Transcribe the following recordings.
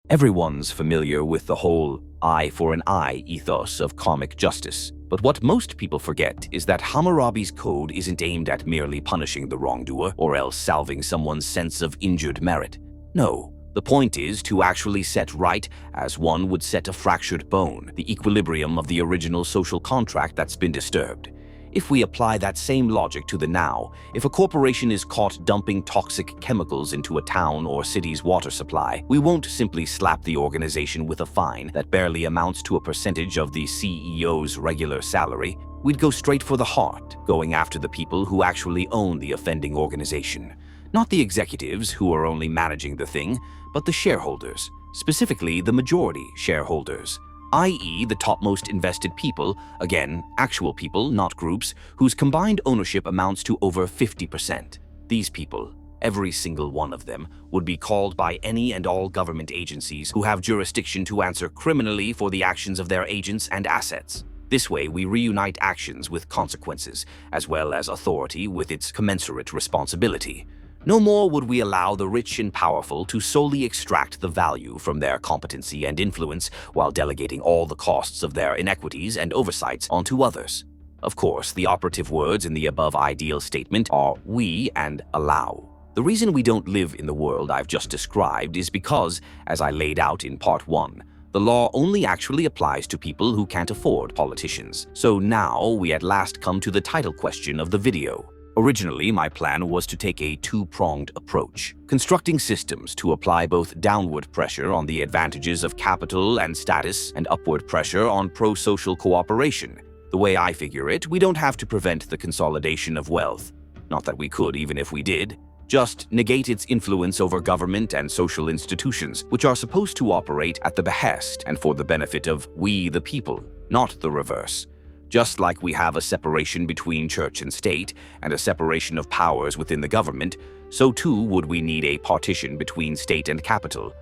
Everyone's familiar with the whole eye for an eye ethos of karmic justice. But what most people forget is that Hammurabi's code isn't aimed at merely punishing the wrongdoer or else salving someone's sense of injured merit. No, the point is to actually set right as one would set a fractured bone, the equilibrium of the original social contract that's been disturbed. If we apply that same logic to the now, if a corporation is caught dumping toxic chemicals into a town or city's water supply, we won't simply slap the organization with a fine that barely amounts to a percentage of the CEO's regular salary. We'd go straight for the heart, going after the people who actually own the offending organization. Not the executives who are only managing the thing, but the shareholders, specifically the majority shareholders, i.e. the topmost invested people, again, actual people, not groups, whose combined ownership amounts to over 50%. These people, every single one of them, would be called by any and all government agencies who have jurisdiction to answer criminally for the actions of their agents and assets. This way, we reunite actions with consequences, as well as authority with its commensurate responsibility. No more would we allow the rich and powerful to solely extract the value from their competency and influence while delegating all the costs of their inequities and oversights onto others. Of course, the operative words in the above ideal statement are we and allow. The reason we don't live in the world I've just described is because, as I laid out in part 1, the law only actually applies to people who can't afford politicians. So now we at last come to the title question of the video. Originally, my plan was to take a two-pronged approach, constructing systems to apply both downward pressure on the advantages of capital and status and upward pressure on pro-social cooperation. The way I figure it, we don't have to prevent the consolidation of wealth. Not that we could even if we did. Just negate its influence over government and social institutions, which are supposed to operate at the behest and for the benefit of we the people, not the reverse. Just like we have a separation between church and state and a separation of powers within the government, so too would we need a partition between state and capital.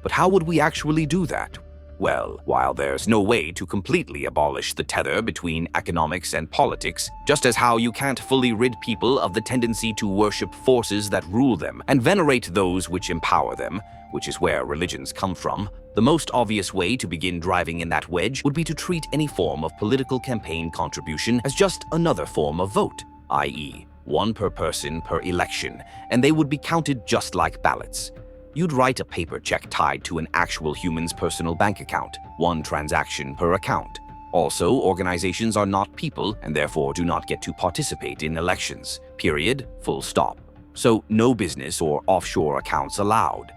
But how would we actually do that? Well, while there's no way to completely abolish the tether between economics and politics, just as how you can't fully rid people of the tendency to worship forces that rule them and venerate those which empower them, which is where religions come from, the most obvious way to begin driving in that wedge would be to treat any form of political campaign contribution as just another form of vote, i.e., one per person per election, and they would be counted just like ballots. You'd write a paper check tied to an actual human's personal bank account, one transaction per account. Also, organizations are not people and therefore do not get to participate in elections, period, full stop. So no business or offshore accounts allowed.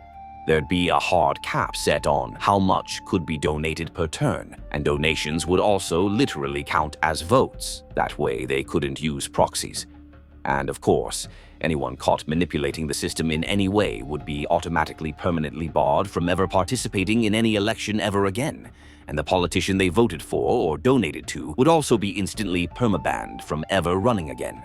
There'd be a hard cap set on how much could be donated per turn, and donations would also literally count as votes. That way they couldn't use proxies. And of course, anyone caught manipulating the system in any way would be automatically permanently barred from ever participating in any election ever again, and the politician they voted for or donated to would also be instantly permabanned from ever running again.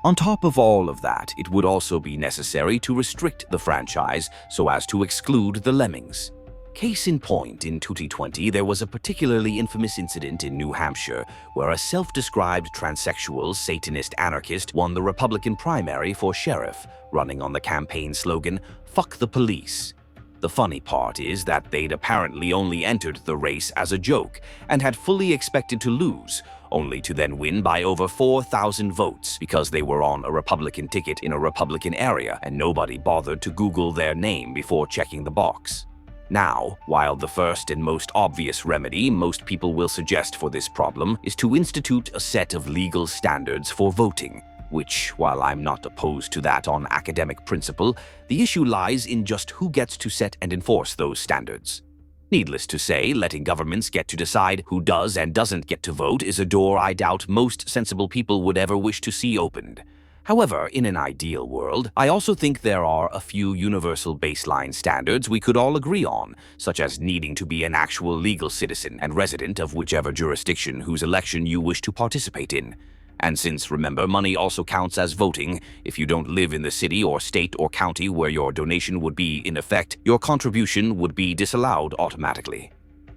On top of all of that, it would also be necessary to restrict the franchise so as to exclude the lemmings. Case in point, in 2020, there was a particularly infamous incident in New Hampshire where a self-described transsexual Satanist anarchist won the Republican primary for sheriff, running on the campaign slogan, "Fuck the police." The funny part is that they'd apparently only entered the race as a joke and had fully expected to lose, only to then win by over 4,000 votes because they were on a Republican ticket in a Republican area and nobody bothered to Google their name before checking the box. Now, while the first and most obvious remedy most people will suggest for this problem is to institute a set of legal standards for voting, which, while I'm not opposed to that on academic principle, the issue lies in just who gets to set and enforce those standards. Needless to say, letting governments get to decide who does and doesn't get to vote is a door I doubt most sensible people would ever wish to see opened. However, in an ideal world, I also think there are a few universal baseline standards we could all agree on, such as needing to be an actual legal citizen and resident of whichever jurisdiction whose election you wish to participate in. And since, remember, money also counts as voting, if you don't live in the city or state or county where your donation would be in effect, your contribution would be disallowed automatically.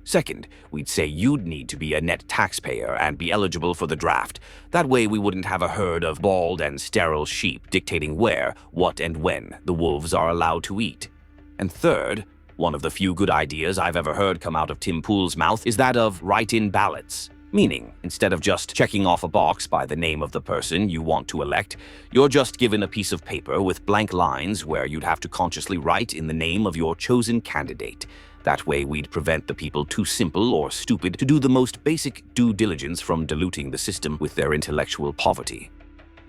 Second, we'd say you'd need to be a net taxpayer and be eligible for the draft. That way we wouldn't have a herd of bald and sterile sheep dictating where, what, and when the wolves are allowed to eat. And third, One of the few good ideas I've ever heard come out of Tim Pool's mouth is that of write-in ballots. Meaning, instead of just checking off a box by the name of the person you want to elect, you're just given a piece of paper with blank lines where you'd have to consciously write in the name of your chosen candidate. That way we'd prevent the people too simple or stupid to do the most basic due diligence from diluting the system with their intellectual poverty.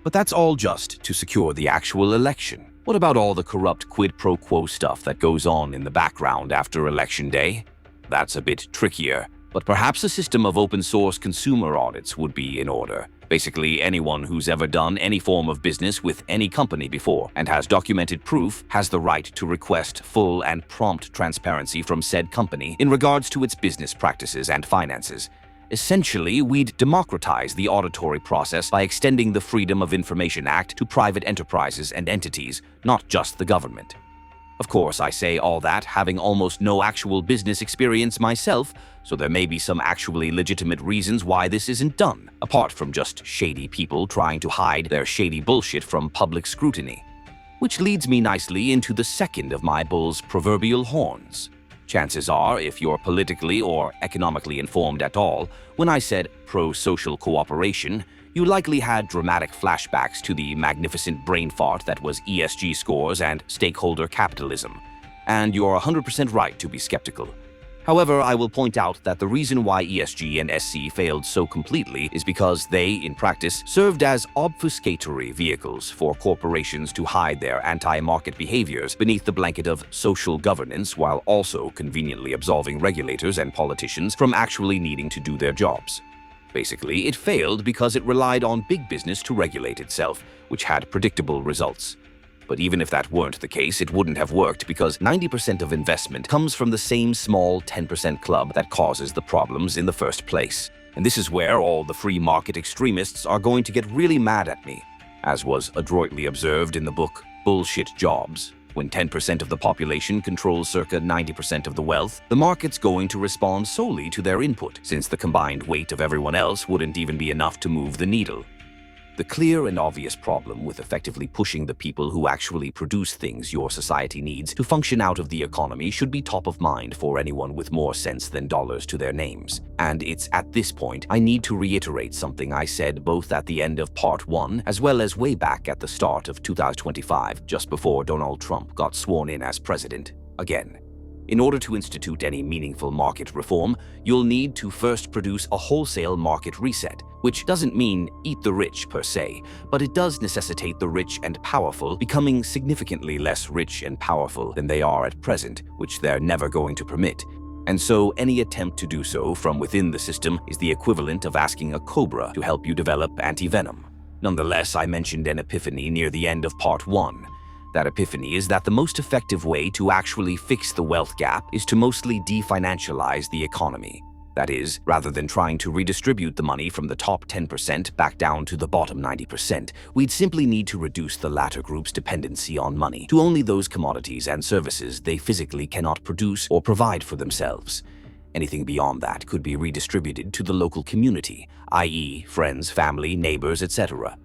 But that's all just to secure the actual election. What about all the corrupt quid pro quo stuff that goes on in the background after election day? That's a bit trickier. But perhaps a system of open-source consumer audits would be in order. Basically, anyone who's ever done any form of business with any company before and has documented proof has the right to request full and prompt transparency from said company in regards to its business practices and finances. Essentially, we'd democratize the auditory process by extending the Freedom of Information Act to private enterprises and entities, not just the government. Of course, I say all that having almost no actual business experience myself, so there may be some actually legitimate reasons why this isn't done, apart from just shady people trying to hide their shady bullshit from public scrutiny. Which leads me nicely into the second of my bull's proverbial horns. Chances are, if you're politically or economically informed at all, when I said pro-social cooperation, you likely had dramatic flashbacks to the magnificent brain fart that was ESG scores and stakeholder capitalism. And you're 100% right to be skeptical. However, I will point out that the reason why ESG and SC failed so completely is because they, in practice, served as obfuscatory vehicles for corporations to hide their anti-market behaviors beneath the blanket of social governance while also conveniently absolving regulators and politicians from actually needing to do their jobs. Basically, it failed because it relied on big business to regulate itself, which had predictable results. But even if that weren't the case, it wouldn't have worked because 90% of investment comes from the same small 10% club that causes the problems in the first place. And this is where all the free market extremists are going to get really mad at me, as was adroitly observed in the book Bullshit Jobs. When 10% of the population controls circa 90% of the wealth, the market's going to respond solely to their input, since the combined weight of everyone else wouldn't even be enough to move the needle. The clear and obvious problem with effectively pushing the people who actually produce things your society needs to function out of the economy should be top of mind for anyone with more sense than dollars to their names. And it's at this point I need to reiterate something I said both at the end of Part 1 as well as way back at the start of 2025, just before Donald Trump got sworn in as president again. In order to institute any meaningful market reform, you'll need to first produce a wholesale market reset, which doesn't mean eat the rich per se, but it does necessitate the rich and powerful becoming significantly less rich and powerful than they are at present, which they're never going to permit. And so any attempt to do so from within the system is the equivalent of asking a cobra to help you develop anti-venom. Nonetheless, I mentioned an epiphany near the end of Part 1. That epiphany is that the most effective way to actually fix the wealth gap is to mostly definancialize the economy. That is, rather than trying to redistribute the money from the top 10% back down to the bottom 90%, we'd simply need to reduce the latter group's dependency on money to only those commodities and services they physically cannot produce or provide for themselves. Anything beyond that could be redistributed to the local community, i.e., friends, family, neighbors, etc.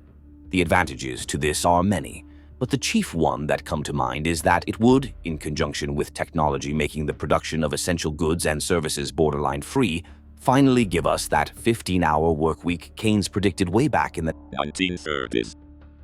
The advantages to this are many. But the chief one that come to mind is that it would, in conjunction with technology making the production of essential goods and services borderline free, finally give us that 15-hour workweek Keynes predicted way back in the 1930s.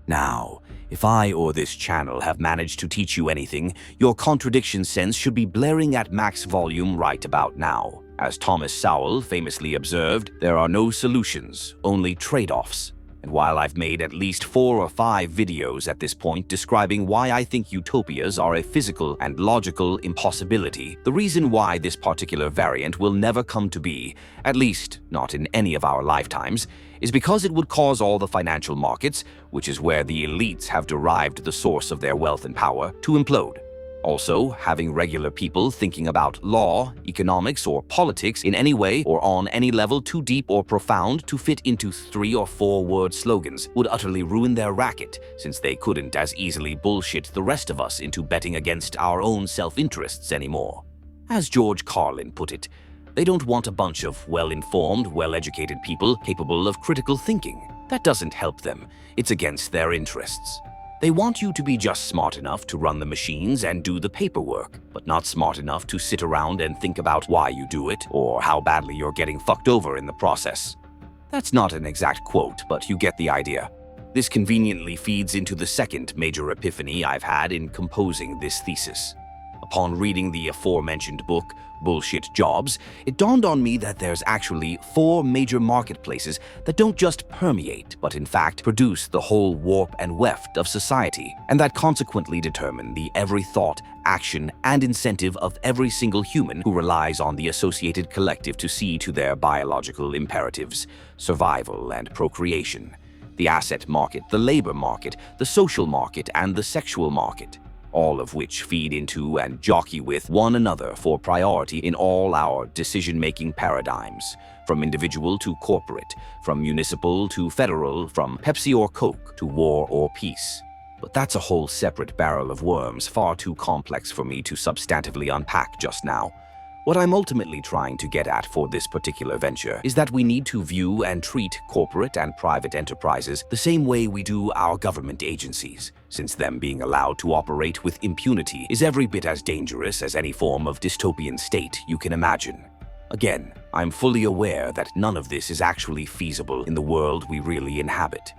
Now, if I or this channel have managed to teach you anything, your contradiction sense should be blaring at max volume right about now. As Thomas Sowell famously observed, there are no solutions, only trade-offs. And while I've made at least 4 or 5 videos at this point describing why I think utopias are a physical and logical impossibility, the reason why this particular variant will never come to be, at least not in any of our lifetimes, is because it would cause all the financial markets, which is where the elites have derived the source of their wealth and power, to implode. Also, having regular people thinking about law, economics, or politics in any way or on any level too deep or profound to fit into 3 or 4 word slogans would utterly ruin their racket, since they couldn't as easily bullshit the rest of us into betting against our own self-interests anymore. As George Carlin put it, they don't want a bunch of well-informed, well-educated people capable of critical thinking. That doesn't help them. It's against their interests. They want you to be just smart enough to run the machines and do the paperwork, but not smart enough to sit around and think about why you do it or how badly you're getting fucked over in the process. That's not an exact quote, but you get the idea. This conveniently feeds into the second major epiphany I've had in composing this thesis. Upon reading the aforementioned book, Bullshit Jobs, it dawned on me that there's actually 4 major marketplaces that don't just permeate, but in fact produce the whole warp and weft of society, and that consequently determine the every thought, action, and incentive of every single human who relies on the associated collective to see to their biological imperatives, survival and procreation. The asset market, the labor market, the social market, and the sexual market, all of which feed into and jockey with one another for priority in all our decision-making paradigms, from individual to corporate, from municipal to federal, from Pepsi or Coke to war or peace. But that's a whole separate barrel of worms, far too complex for me to substantively unpack just now. What I'm ultimately trying to get at for this particular venture is that we need to view and treat corporate and private enterprises the same way we do our government agencies, since them being allowed to operate with impunity is every bit as dangerous as any form of dystopian state you can imagine. Again, I'm fully aware that none of this is actually feasible in the world we really inhabit.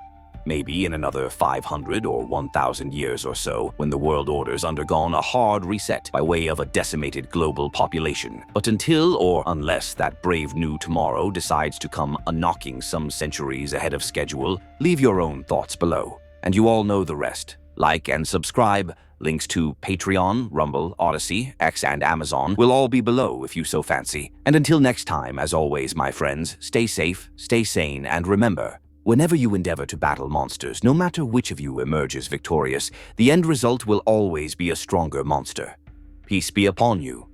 Maybe in another 500 or 1,000 years or so, when the world order's undergone a hard reset by way of a decimated global population. But until or unless that brave new tomorrow decides to come a-knocking some centuries ahead of schedule, leave your own thoughts below. And you all know the rest. Like and subscribe. Links to Patreon, Rumble, Odyssey, X, and Amazon will all be below if you so fancy. And until next time, as always, my friends, stay safe, stay sane, and remember, whenever you endeavor to battle monsters, no matter which of you emerges victorious, the end result will always be a stronger monster. Peace be upon you.